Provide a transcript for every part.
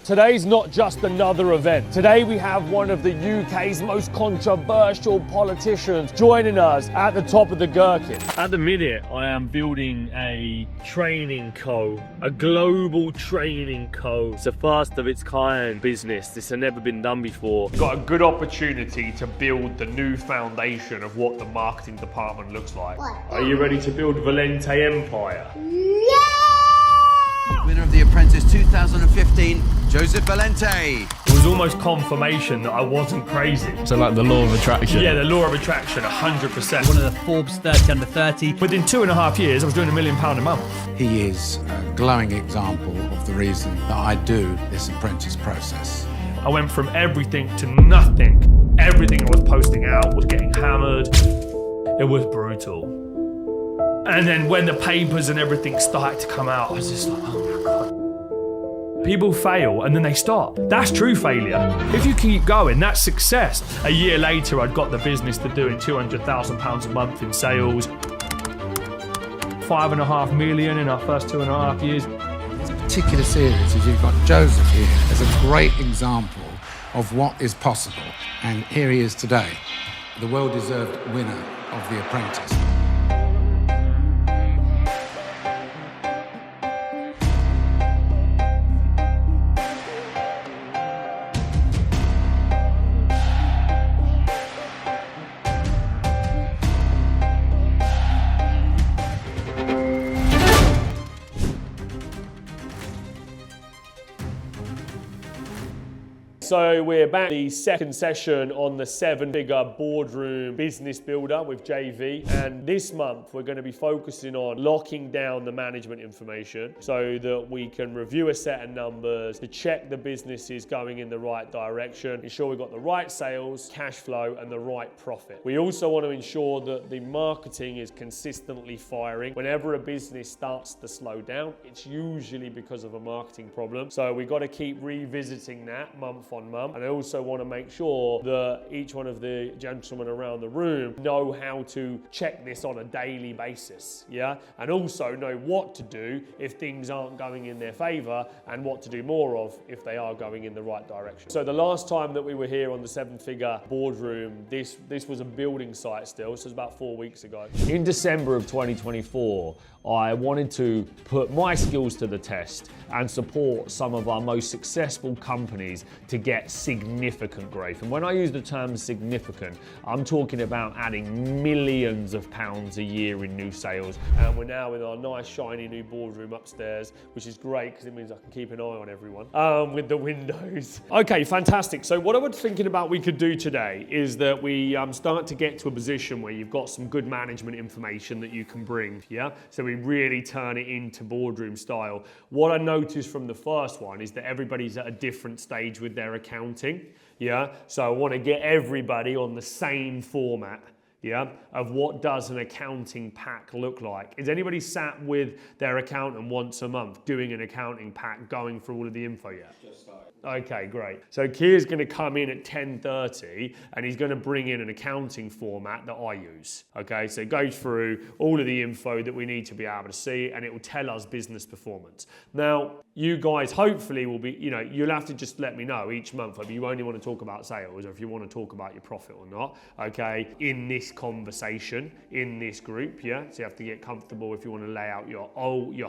Today's not just another event. Today we have one of the UK's most controversial politicians joining us at the top of the gherkin. At the minute, I am building a training co, a global training co. It's the first of its kind business. This has never been done before. We've got a good opportunity to build the new foundation of what the marketing department looks like. Are you ready to build Valente Empire? Yeah! Winner of the Apprentice 2015, Joseph Valente. It was almost confirmation that I wasn't crazy. So like the law of attraction. Yeah, the law of attraction, 100%. One of the Forbes 30 under 30. Within 2.5 years, I was doing £1 million a month. He is a glowing example of the reason that I do this apprentice process. I went from everything to nothing. Everything I was posting out was getting hammered. It was brutal. And then when the papers and everything started to come out, I was just like, oh my God. People fail and then they stop. That's true failure. If you keep going, that's success. A year later, I'd got the business to doing £200,000 a month in sales. 5.5 million in our first 2.5 years. This particular series is you've got Joseph here as a great example of what is possible. And here he is today, the well-deserved winner of The Apprentice. So we're back the second session on the 7-figure boardroom business builder with JV. And this month we're going to be focusing on locking down the management information so that we can review a set of numbers to check the business is going in the right direction, ensure we've got the right sales, cash flow, and the right profit. We also want to ensure that the marketing is consistently firing. Whenever a business starts to slow down, it's usually because of a marketing problem. So we've got to keep revisiting that month on month. And I also want to make sure that each one of the gentlemen around the room know how to check this on a daily basis, yeah? And also know what to do if things aren't going in their favor and what to do more of if they are going in the right direction. So the last time that we were here on the 7-figure boardroom, this was a building site still, so it was about 4 weeks ago. In December of 2024, I wanted to put my skills to the test and support some of our most successful companies to get significant growth. And when I use the term significant, I'm talking about adding millions of pounds a year in new sales. And we're now in our nice shiny new boardroom upstairs, which is great because it means I can keep an eye on everyone with the windows. Okay, fantastic. So what I was thinking about we could do today is that we start to get to a position where you've got some good management information that you can bring, yeah? So we really turn it into boardroom style. What I noticed from the first one is that everybody's at a different stage with their accounting, yeah? So I want to get everybody on the same format, yeah, of what does an accounting pack look like. Is anybody sat with their accountant once a month doing an accounting pack, going through all of the info yet? Just started. Okay, great. So Kier's going to come in at 10:30 and he's going to bring in an accounting format that I use. Okay, so it goes through all of the info that we need to be able to see and it will tell us business performance. Now, you guys hopefully will be, you'll have to just let me know each month whether you only want to talk about sales or if you want to talk about your profit or not, okay, in this conversation, in this group, yeah? So you have to get comfortable if you want to lay out your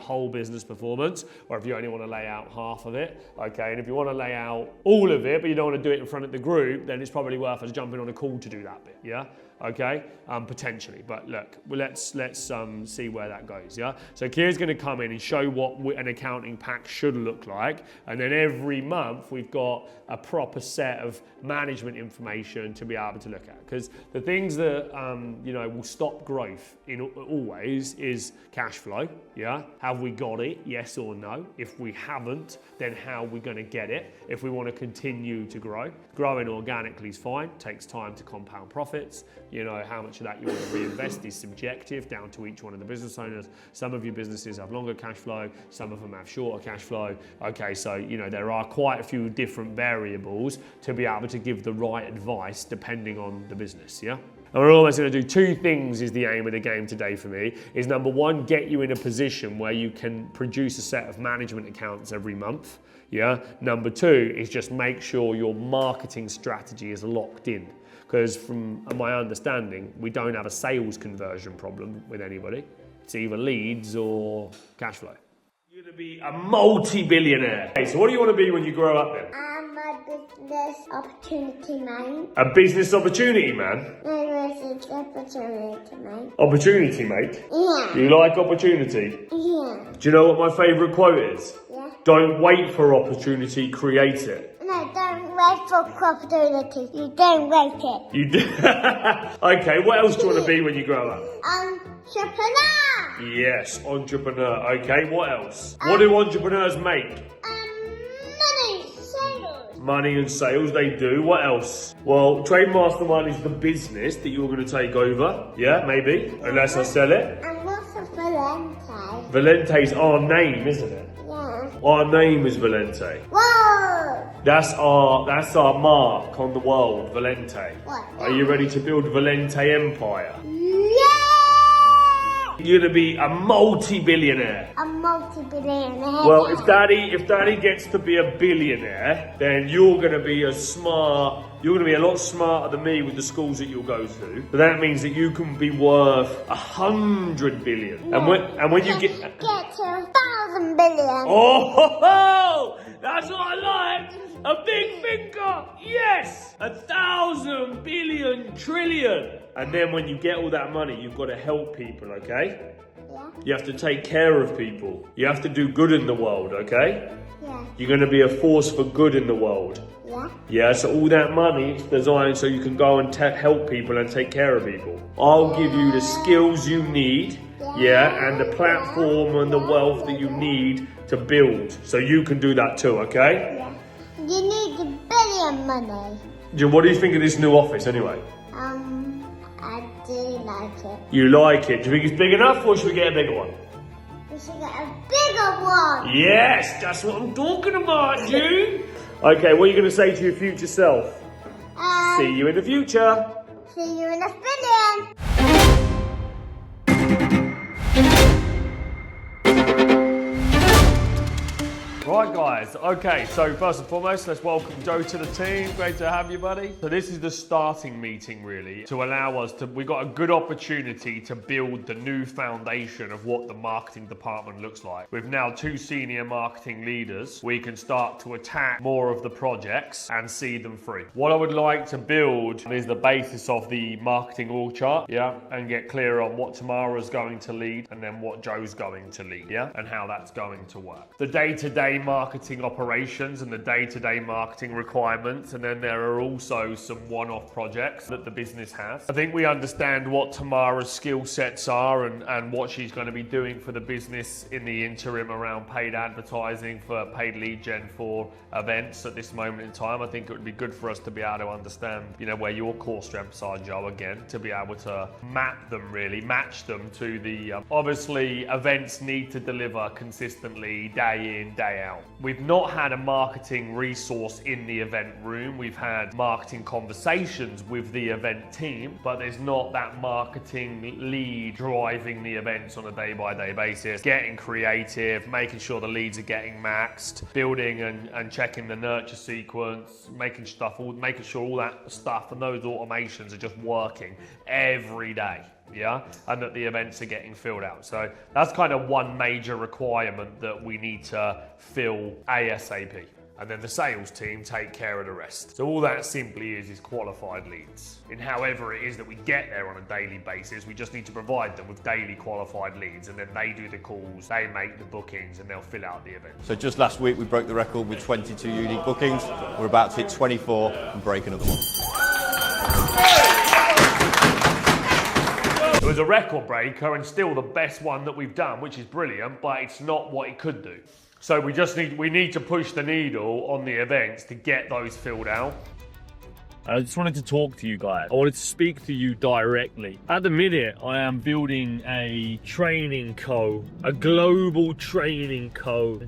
whole business performance or if you only want to lay out half of it, okay? And if you want to lay out all of it, but you don't want to do it in front of the group, then it's probably worth us jumping on a call to do that bit, yeah? Okay, potentially, but look, let's see where that goes, yeah? So Kier's going to come in and show what an accounting pack should look like, and then every month we've got a proper set of management information to be able to look at, because the things that will stop growth in always is cash flow, yeah? Have we got it, yes or no? If we haven't, then how are we going to get it if we want to continue to grow? Growing organically is fine, takes time to compound profits. How much of that you want to reinvest is subjective, down to each one of the business owners. Some of your businesses have longer cash flow, some of them have shorter cash flow. Okay, so there are quite a few different variables to be able to give the right advice depending on the business, yeah? And we're almost going to do two things is the aim of the game today for me, is number one, get you in a position where you can produce a set of management accounts every month, Yeah. Number two is just make sure your marketing strategy is locked in. Because from my understanding, we don't have a sales conversion problem with anybody. It's either leads or cash flow. You're gonna be a multi-billionaire. Okay, so what do you want to be when you grow up then? I'm a business opportunity man. A business opportunity man? Business opportunity man. Opportunity mate? Yeah. You like opportunity? Yeah. Do you know what my favourite quote is? Yeah. Don't wait for opportunity, create it. No, don't wait for opportunity. You don't wait it. You do. Okay, what else do you want to be when you grow up? Entrepreneur. Yes, entrepreneur. Okay, what else? What do entrepreneurs make? Money, sales. Money and sales, they do. What else? Well, Trade Mastermind is the business that you're going to take over. Yeah, maybe. Unless I sell it. And what's a Valente? Valente's our name, isn't it? Yeah. Our name is Valente. Whoa! That's our mark on the world, Valente. What? Are you ready to build Valente Empire? Yeah! You're gonna be a multi-billionaire. A multi-billionaire. Well, if daddy gets to be a billionaire, then you're gonna be a lot smarter than me with the schools that you'll go to. So that means that you can be worth 100 billion. Yeah. And when you get to 1,000 billion. Oh, that's what I like. A big finger. Yes. 1,000 billion trillion. And then when you get all that money, you've got to help people, okay? Yeah. You have to take care of people. You have to do good in the world, okay? Yeah. You're going to be a force for good in the world. Yeah. Yeah, so all that money is designed so you can go and help people and take care of people. I'll give you the skills you need, yeah, and the platform and the wealth that you need to build. So you can do that too, okay? Yeah. You need a billion money. Jim, what do you think of this new office anyway? I do like it. You like it. Do you think it's big enough or should we get a bigger one? We should get a bigger one. Yes, that's what I'm talking about, June. Okay, what are you going to say to your future self? See you in the future. See you in a billion. Right guys, okay, so first and foremost, let's welcome Joe to the team. Great to have you, buddy. So this is the starting meeting really, to allow us to, we got a good opportunity to build the new foundation of what the marketing department looks like. With now 2 senior marketing leaders, we can start to attack more of the projects and see them through. What I would like to build is the basis of the marketing org chart, yeah, and get clear on what Tamara's going to lead and then what Joe's going to lead, yeah, and how that's going to work. The day-to-day marketing operations and the day-to-day marketing requirements, and then there are also some one-off projects that the business has. I think we understand what Tamara's skill sets are and what she's going to be doing for the business in the interim around paid advertising, for paid lead gen for events at this moment in time. I think it would be good for us to be able to understand, you know, where your core strengths are, Joe, again, to be able to map them really, match them to the, obviously events need to deliver consistently day in, day out. We've not had a marketing resource in the event room. We've had marketing conversations with the event team, but there's not that marketing lead driving the events on a day-by-day basis, getting creative, making sure the leads are getting maxed, building and checking the nurture sequence, making sure all that stuff and those automations are just working every day. Yeah, and that the events are getting filled out. So that's kind of one major requirement that we need to fill ASAP. And then the sales team take care of the rest. So all that simply is qualified leads. In however it is that we get there on a daily basis, we just need to provide them with daily qualified leads, and then they do the calls, they make the bookings, and they'll fill out the event. So just last week we broke the record with 22 unique bookings. We're about to hit 24 and break another one. It was a record breaker and still the best one that we've done, which is brilliant, but it's not what it could do. So we need to push the needle on the events to get those filled out. I just wanted to talk to you guys. I wanted to speak to you directly. At the minute, I am building a training a global training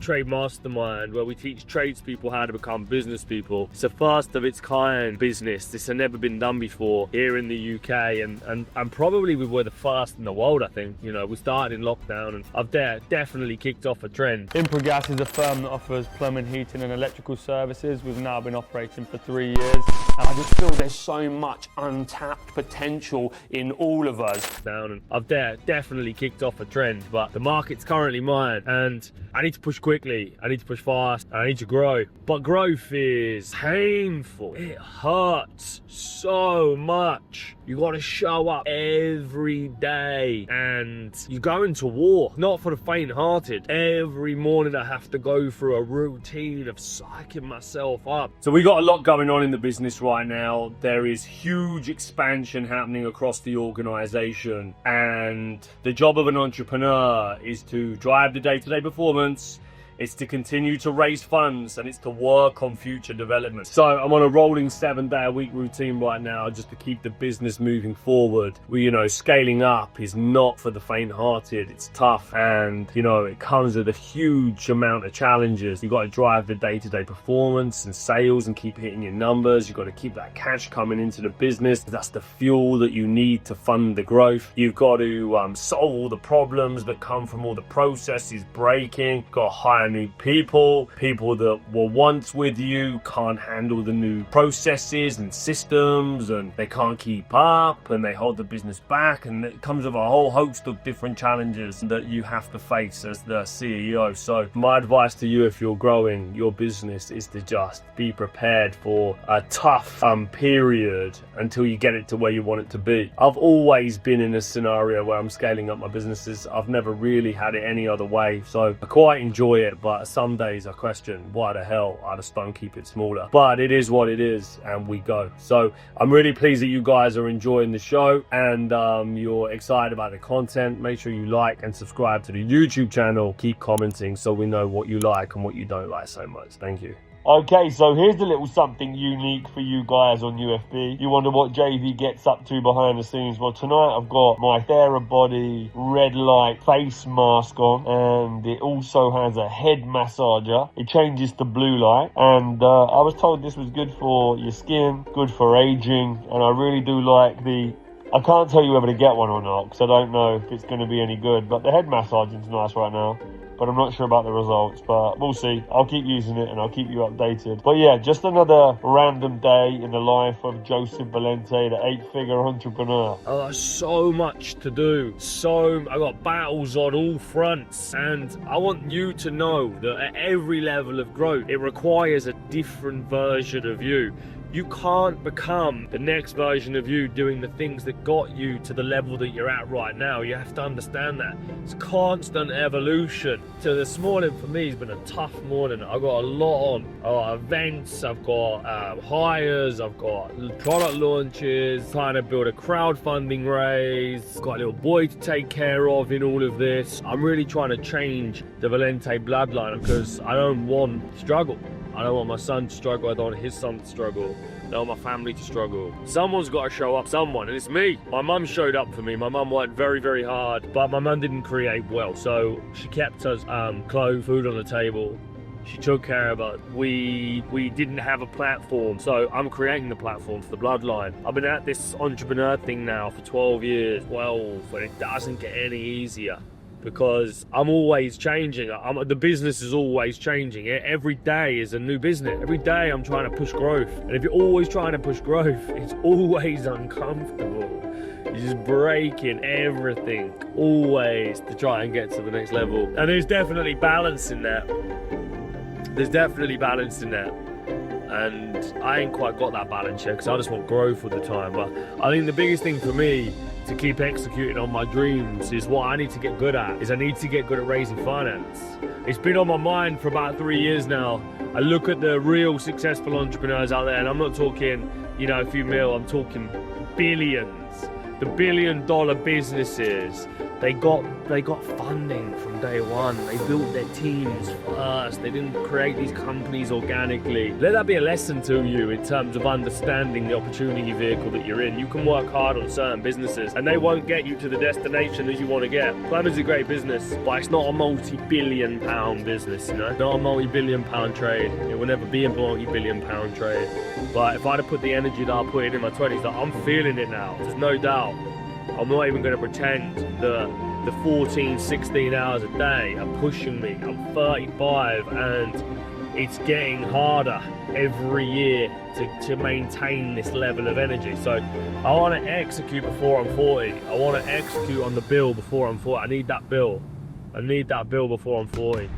Trade Mastermind, where we teach tradespeople how to become business people. It's a first of its kind business. This has never been done before here in the UK, and probably we were the first in the world, I think. You know, we started in lockdown, and I've definitely kicked off a trend. Improgas is a firm that offers plumbing, heating and electrical services. We've now been operating for 3 years. And I just feel there's so much untapped potential in all of us. And I've definitely kicked off a trend, but the market's currently mine, and I need to push quickly, I need to push fast, I need to grow. But growth is painful. It hurts so much. You gotta show up every day, and you go into war, not for the faint-hearted. Every morning I have to go through a routine of psyching myself up. So we got a lot going on in the business right now. There is huge expansion happening across the organization, and the job of an entrepreneur is to drive the day-to-day performance. It's to continue to raise funds, and it's to work on future development. So I'm on a rolling 7-day-a-week routine right now just to keep the business moving forward. Scaling up is not for the faint-hearted. It's tough, and it comes with a huge amount of challenges. You've got to drive the day-to-day performance and sales and keep hitting your numbers. You've got to keep that cash coming into the business. That's the fuel that you need to fund the growth. You've got to solve all the problems that come from all the processes breaking. You've got to hire new people that were once with you can't handle the new processes and systems, and they can't keep up, and they hold the business back, and it comes with a whole host of different challenges that you have to face as the CEO. So my advice to you, if you're growing your business, is to just be prepared for a tough period until you get it to where you want it to be. I've always been in a scenario where I'm scaling up my businesses. I've never really had it any other way, so I quite enjoy it. But some days I question, why the hell I just don't keep it smaller? But it is what it is, and we go. So I'm really pleased that you guys are enjoying the show, and you're excited about the content. Make sure you like and subscribe to the YouTube channel. Keep commenting so we know what you like and what you don't like so much. Thank you. Okay, so here's a little something unique for you guys on UFB. You wonder what JV gets up to behind the scenes. Well, tonight I've got my Therabody red light face mask on, and it also has a head massager. It changes to blue light, and I was told this was good for your skin, good for aging, and I really do like I can't tell you whether to get one or not, because I don't know if it's going to be any good, but the head massaging's nice right now. But I'm not sure about the results, but we'll see. I'll keep using it and I'll keep you updated. But yeah, just another random day in the life of Joseph Valente, the 8-figure entrepreneur. Oh, so much to do. I got battles on all fronts, and I want you to know that at every level of growth, it requires a different version of you. You can't become the next version of you doing the things that got you to the level that you're at right now. You have to understand that. It's constant evolution. So this morning for me has been a tough morning. I've got a lot on. I've got events, I've got hires, I've got product launches, trying to build a crowdfunding raise, got a little boy to take care of in all of this. I'm really trying to change the Valente bloodline because I don't want struggle. I don't want my son to struggle, I don't want his son to struggle, I don't want my family to struggle. Someone's got to show up, someone, and it's me. My mum showed up for me. My mum worked very, very hard, but my mum didn't create wealth, so she kept us clothes, food on the table. She took care of us. We didn't have a platform, so I'm creating the platform for the bloodline. I've been at this entrepreneur thing now for 12 years, and it doesn't get any easier. Because I'm always changing. The business is always changing. Every day is a new business. Every day I'm trying to push growth. And if you're always trying to push growth, it's always uncomfortable. You're just breaking everything, always, to try and get to the next level. And there's definitely balance in that. And I ain't quite got that balance yet because I just want growth all the time. But I think the biggest thing for me to keep executing on my dreams is what I need to get good at. I need to get good at raising finance. It's been on my mind for about 3 years now. I look at the real successful entrepreneurs out there, and I'm not talking, a few mil, I'm talking billions. The billion-dollar businesses, they got funding from day one. They built their teams first. They didn't create these companies organically. Let that be a lesson to you in terms of understanding the opportunity vehicle that you're in. You can work hard on certain businesses and they won't get you to the destination that you want to get. Plumbing's a great business, but it's not a multi-billion pound business, you know? Not a multi-billion pound trade. It will never be a multi-billion pound trade. But if I'd have put the energy that I put in my 20s, that I'm feeling it now. There's no doubt. I'm not even going to pretend that the 14, 16 hours a day are pushing me. I'm 35 and it's getting harder every year to maintain this level of energy. So I want to execute before I'm 40. I want to execute on the bill before I'm 40. I need that bill. I need that bill before I'm 40.